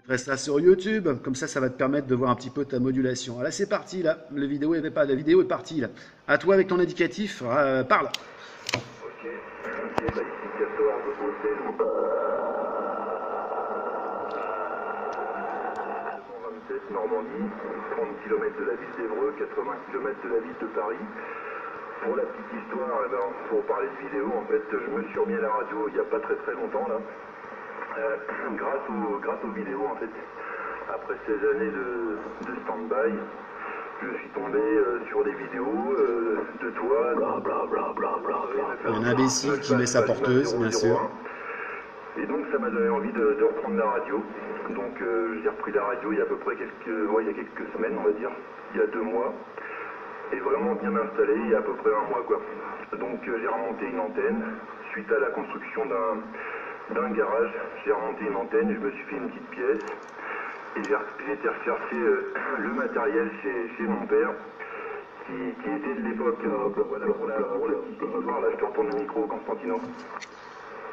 Reste là sur YouTube, comme ça va te permettre de voir un petit peu ta modulation. Ah, là, c'est parti, là. La vidéo est partie, là. À toi avec ton indicatif, parle. Ok, bah ici 14 Hôtel 227 Normandie, 30 km de la ville d'Évreux, 80 km de la ville de Paris. Pour la petite histoire, pour parler de vidéo, en fait, je me suis remis à la radio il n'y a pas très longtemps, là. Grâce aux vidéos, en fait. Après ces années de stand-by, je suis tombé sur des vidéos de toi, Un imbécile qui met sa porteuse, bien sûr. Et donc ça m'a donné envie de reprendre la radio. Donc j'ai repris la radio il y a à peu près il y a quelques semaines, on va dire, il y a 2 mois. Et vraiment bien installé il y a à peu près 1 mois, quoi. Donc j'ai remonté une antenne suite à la construction d'un garage. J'ai remonté une antenne, je me suis fait une petite pièce. Et j'ai été rechercher le matériel chez mon père, qui était de l'époque. Voilà, pour la petite histoire, là, je te retourne le micro, Constantino.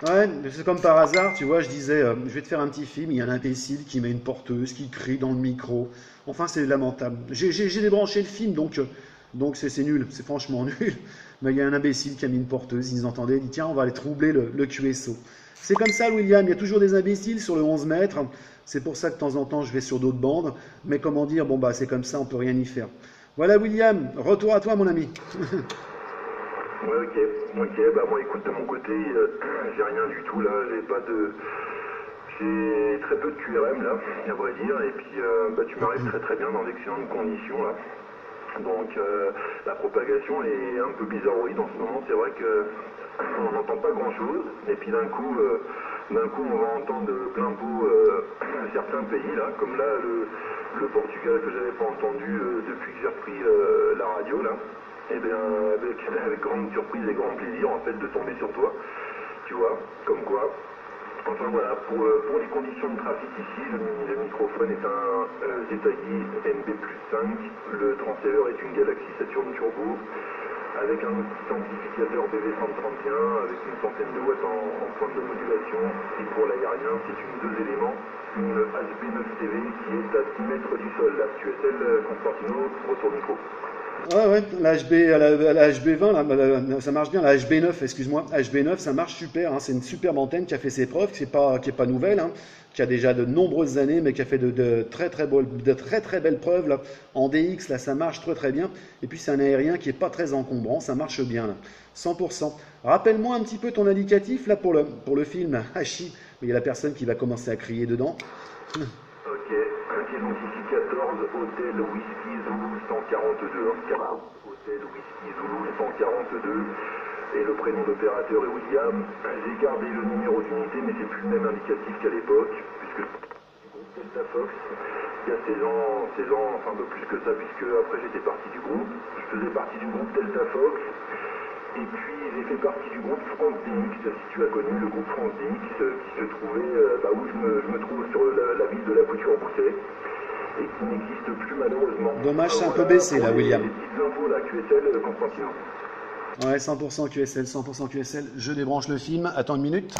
Ouais, c'est comme par hasard, tu vois, je disais, je vais te faire un petit film, il y a un imbécile qui met une porteuse, qui crie dans le micro. Enfin, c'est lamentable. J'ai débranché le film, donc c'est nul, c'est franchement nul. Mais il y a un imbécile qui a mis une porteuse, ils entendaient, il dit, tiens, on va aller troubler le QSO. C'est comme ça, William, il y a toujours des imbéciles sur le 11 mètres. C'est pour ça que de temps en temps, je vais sur d'autres bandes. Mais comment dire, bon, bah, c'est comme ça, on peut rien y faire. Voilà, William, retour à toi, mon ami. Ouais, ok, bah moi, écoute, de mon côté, j'ai rien du tout, là, j'ai très peu de QRM, là, à vrai dire, et puis, bah, tu m'arrives très bien dans d'excellentes conditions, là. Donc, la propagation est un peu bizarroïde en ce moment, c'est vrai que on n'entend pas grand-chose, et puis d'un coup, on va entendre de plein pot certains pays, là, comme là, le Portugal que j'avais pas entendu depuis que j'ai repris la radio, là. Et bien, avec grande surprise et grand plaisir, en fait, de tomber sur toi, tu vois, comme quoi. Enfin voilà, pour les conditions de trafic ici, le microphone est un ZTE MB+5, le transceiver est une Galaxy Saturn Turbo, avec un petit amplificateur BV131 avec une centaine de watts en pointe de modulation, et pour l'aérien, c'est une 2 éléments, une HB9TV qui est à 10 mètres du sol. Là, tu es celle, Constantino, retour micro. Ouais, la HB20, là, ça marche bien. La HB9, excuse-moi, HB9, ça marche super. Hein, c'est une superbe antenne qui a fait ses preuves, qui est pas nouvelle, hein, qui a déjà de nombreuses années, mais qui a fait de très belles preuves. Là. En DX, là, ça marche très bien. Et puis c'est un aérien qui est pas très encombrant, ça marche bien, là, 100%. Rappelle-moi un petit peu ton indicatif là pour le film Hachi. Il y a la personne qui va commencer à crier dedans. Ok, donc ici 14, Hôtel Whisky Zulu 142, Hôtel Whisky Zulu 142, et le prénom d'opérateur est William. J'ai gardé le numéro d'unité, mais c'est plus le même indicatif qu'à l'époque, puisque Delta Fox, il y a 16 ans, enfin un peu plus que ça, puisque après j'étais parti du groupe. Je faisais partie du groupe Delta Fox. Et puis j'ai fait partie du groupe France DX, si tu as connu le groupe France DX, qui se trouvait où je me trouve sur la ville de la Couture-Bousset, et qui n'existe plus malheureusement. Dommage, c'est un peu baissé là, William. Les petites infos là, QSL, Constantino. Ouais, 100% QSL, 100% QSL. Je débranche le film. Attends une minute.